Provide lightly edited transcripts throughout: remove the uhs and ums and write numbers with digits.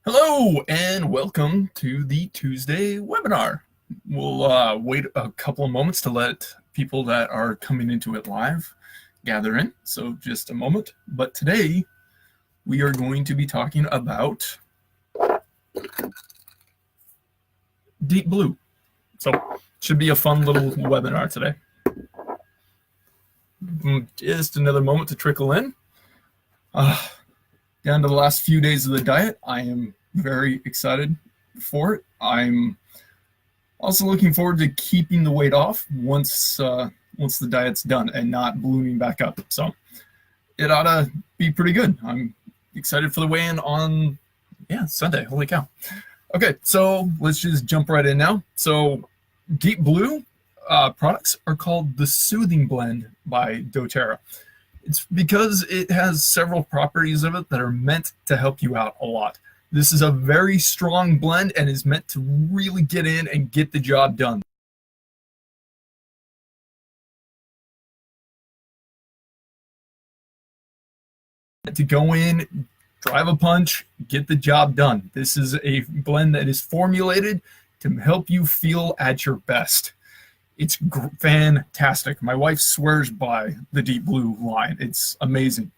Hello and welcome to the Tuesday webinar. We'll wait a couple of moments to let people that are coming into it live gather in, so just a moment. But today we are going to be talking about Deep Blue. So it should be a fun little webinar today. Just another moment to trickle in. Down to the last few days of the diet. I am very excited for it. I'm also looking forward to keeping the weight off once the diet's done and not ballooning back up. So it ought to be pretty good. I'm excited for the weigh-in on Sunday. Holy cow. Okay, so let's just jump right in now. So Deep Blue products are called the Soothing Blend by doTERRA. It's because it has several properties of it that are meant to help you out a lot. This is a very strong blend and is meant to really get in and get the job done. To go in, drive a punch, get the job done. This is a blend that is formulated to help you feel at your best. It's fantastic. My wife swears by the Deep Blue line. It's amazing.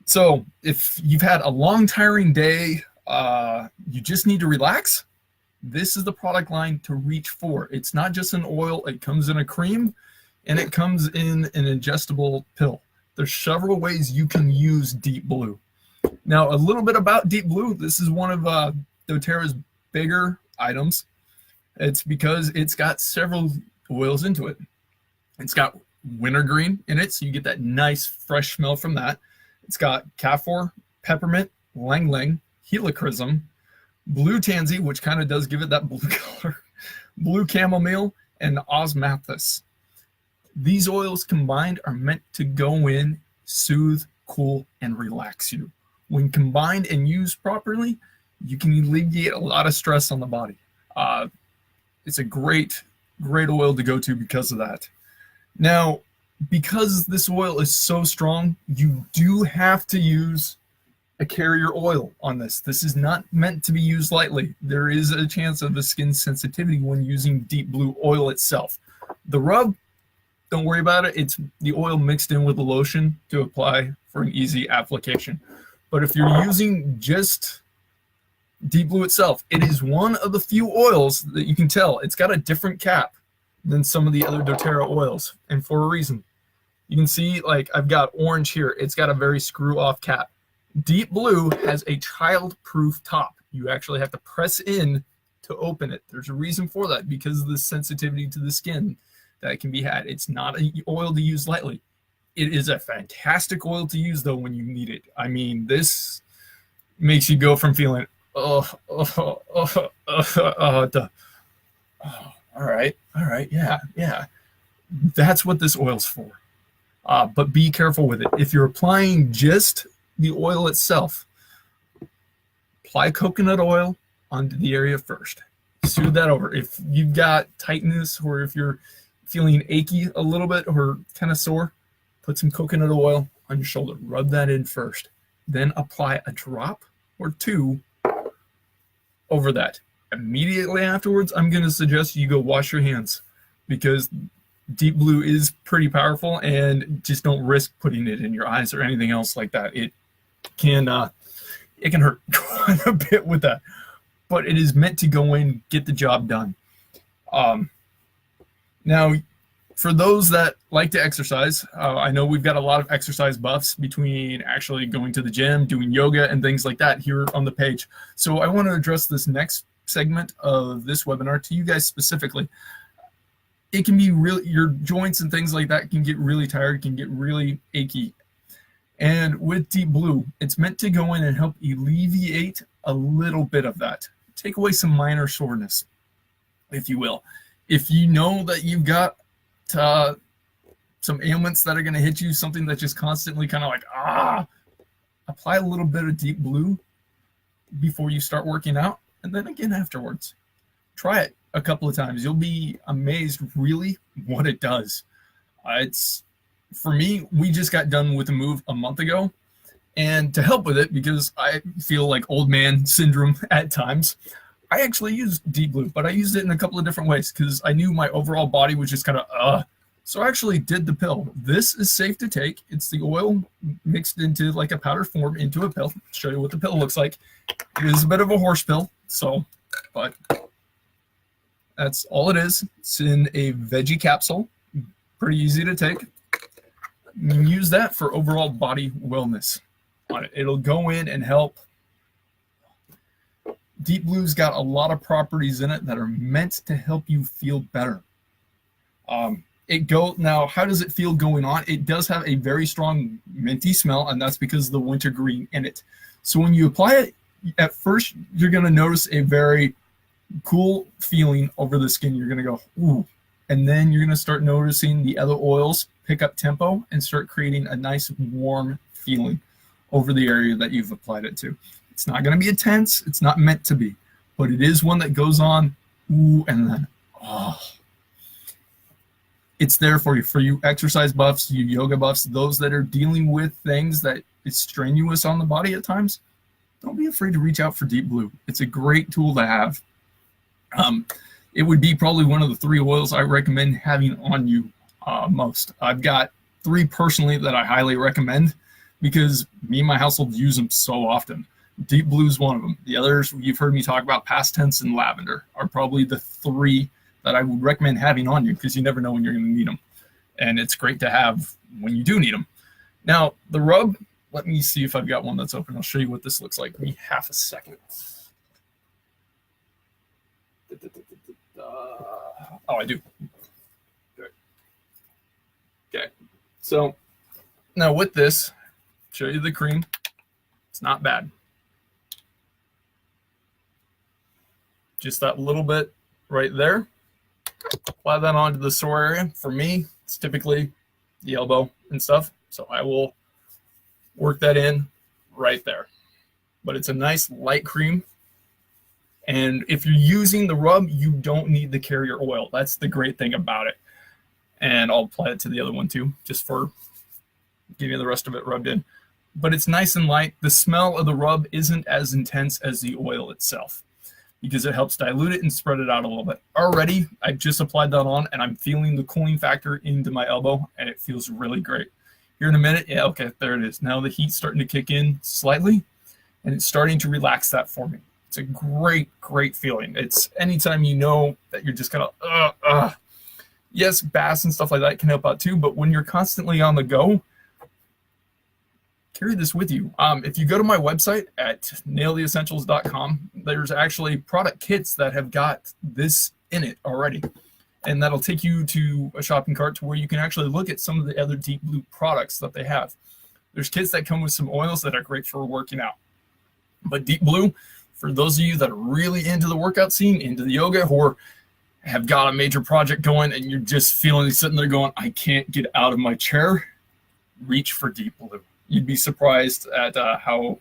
So if you've had a long, tiring day, you just need to relax, this is the product line to reach for. It's not just an oil. It comes in a cream, and it comes in an ingestible pill. There's several ways you can use Deep Blue. Now, a little bit about Deep Blue. This is one of doTERRA's bigger items. It's because it's got several oils into it. It's got wintergreen in it, so you get that nice fresh smell from that. It's got camphor, peppermint, lang lang, helichrysum, blue tansy, which kind of does give it that blue color, blue chamomile, and osmanthus. These oils combined are meant to go in, soothe, cool, and relax you. When combined and used properly, you can alleviate a lot of stress on the body. It's a great oil to go to because of that. Now, because this oil is so strong, you do have to use a carrier oil on this. This is not meant to be used lightly. There is a chance of a skin sensitivity when using Deep Blue oil itself. The rub, don't worry about it. It's the oil mixed in with the lotion to apply for an easy application. But if you're using just Deep Blue itself, it is one of the few oils that you can tell it's got a different cap than some of the other doTERRA oils, and for a reason. You can see, like, I've got orange here. It's got a very screw-off cap. Deep Blue has a child-proof top. You actually have to press in to open it. There's a reason for that, because of the sensitivity to the skin that can be had. It's not an oil to use lightly. It is a fantastic oil to use, though, when you need it. I mean, this makes you go from feeling all right, yeah. That's what this oil's for. But be careful with it. If you're applying just the oil itself, apply coconut oil onto the area first. Soothe that over. If you've got tightness, or if you're feeling achy a little bit or kind of sore, put some coconut oil on your shoulder. Rub that in first. Then apply a drop or two over that. Immediately afterwards, I'm going to suggest you go wash your hands, because Deep Blue is pretty powerful, and just don't risk putting it in your eyes or anything else like that. It can hurt quite a bit with that, but it is meant to go in, get the job done. Now, for those that like to exercise, I know we've got a lot of exercise buffs between actually going to the gym, doing yoga, and things like that here on the page. So I want to address this next segment of this webinar to you guys specifically. It can be really, your joints and things like that can get really tired, can get really achy. And with Deep Blue, it's meant to go in and help alleviate a little bit of that. Take away some minor soreness, if you will. If you know that you've got some ailments that are going to hit you, something that's just constantly kind of like, apply a little bit of Deep Blue before you start working out, and then again afterwards. Try it a couple of times. You'll be amazed really what it does. It's, for me, we just got done with a move a month ago, And to help with it, because I feel like old man syndrome at times, I actually used Deep Blue, but I used it in a couple of different ways because I knew my overall body was just kind of So I actually did the pill. This is safe to take. It's the oil mixed into like a powder form into a pill. I'll show you what the pill looks like. It is a bit of a horse pill, but that's all it is. It's in a veggie capsule. Pretty easy to take. You can use that for overall body wellness on it. It'll go in and help. Deep Blue's got a lot of properties in it that are meant to help you feel better. Now, how does it feel going on? It does have a very strong minty smell, and that's because of the wintergreen in it. So when you apply it, at first, you're going to notice a very cool feeling over the skin. You're going to go, ooh. And then you're going to start noticing the other oils pick up tempo and start creating a nice warm feeling over the area that you've applied it to. It's not going to be intense. It's not meant to be. But it is one that goes on, ooh, and then, oh. It's there for you exercise buffs, you yoga buffs, those that are dealing with things that is strenuous on the body at times. Don't be afraid to reach out for Deep Blue. It's a great tool to have. It would be probably one of the 3 oils I recommend having on you most. I've got 3 personally that I highly recommend because me and my household use them so often. Deep Blue is one of them. The others you've heard me talk about, past tense and lavender, are probably the 3 that I would recommend having on you because you never know when you're going to need them. And it's great to have when you do need them. Now, the rub, let me see if I've got one that's open. I'll show you what this looks like. Give me half a second. Oh, I do. Okay. So now with this, show you the cream. It's not bad. Just that little bit right there. Apply that onto the sore area. For me, it's typically the elbow and stuff. So I will work that in right there. But it's a nice light cream. And if you're using the rub, you don't need the carrier oil. That's the great thing about it. And I'll apply it to the other one too, just for getting the rest of it rubbed in. But it's nice and light. The smell of the rub isn't as intense as the oil itself, because it helps dilute it and spread it out a little bit. Already, I've just applied that on, and I'm feeling the cooling factor into my elbow, and it feels really great. Here in a minute, yeah, okay, there it is. Now the heat's starting to kick in slightly, and it's starting to relax that for me. It's a great, great feeling. It's anytime you know that you're just kind of, yes, baths and stuff like that can help out too, but when you're constantly on the go, carry this with you. If you go to my website at nailtheessentials.com, there's actually product kits that have got this in it already. And that'll take you to a shopping cart to where you can actually look at some of the other Deep Blue products that they have. There's kits that come with some oils that are great for working out. But Deep Blue, for those of you that are really into the workout scene, into the yoga, or have got a major project going and you're just feeling sitting there going, I can't get out of my chair, reach for Deep Blue. You'd be surprised at how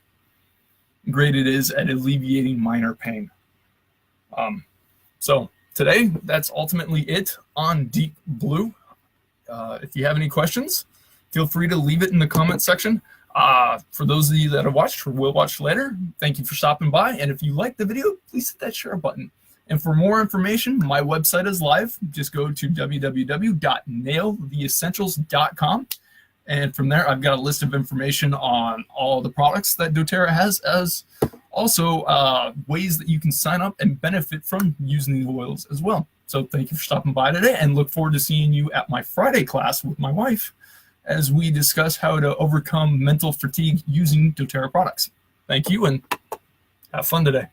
great it is at alleviating minor pain. So today, that's ultimately it on Deep Blue. If you have any questions, feel free to leave it in the comment section. For those of you that have watched or will watch later, thank you for stopping by. And if you liked the video, please hit that share button. And for more information, my website is live. Just go to www.nailtheessentials.com. And from there, I've got a list of information on all the products that doTERRA has, as also ways that you can sign up and benefit from using the oils as well. So thank you for stopping by today, and look forward to seeing you at my Friday class with my wife as we discuss how to overcome mental fatigue using doTERRA products. Thank you, and have fun today.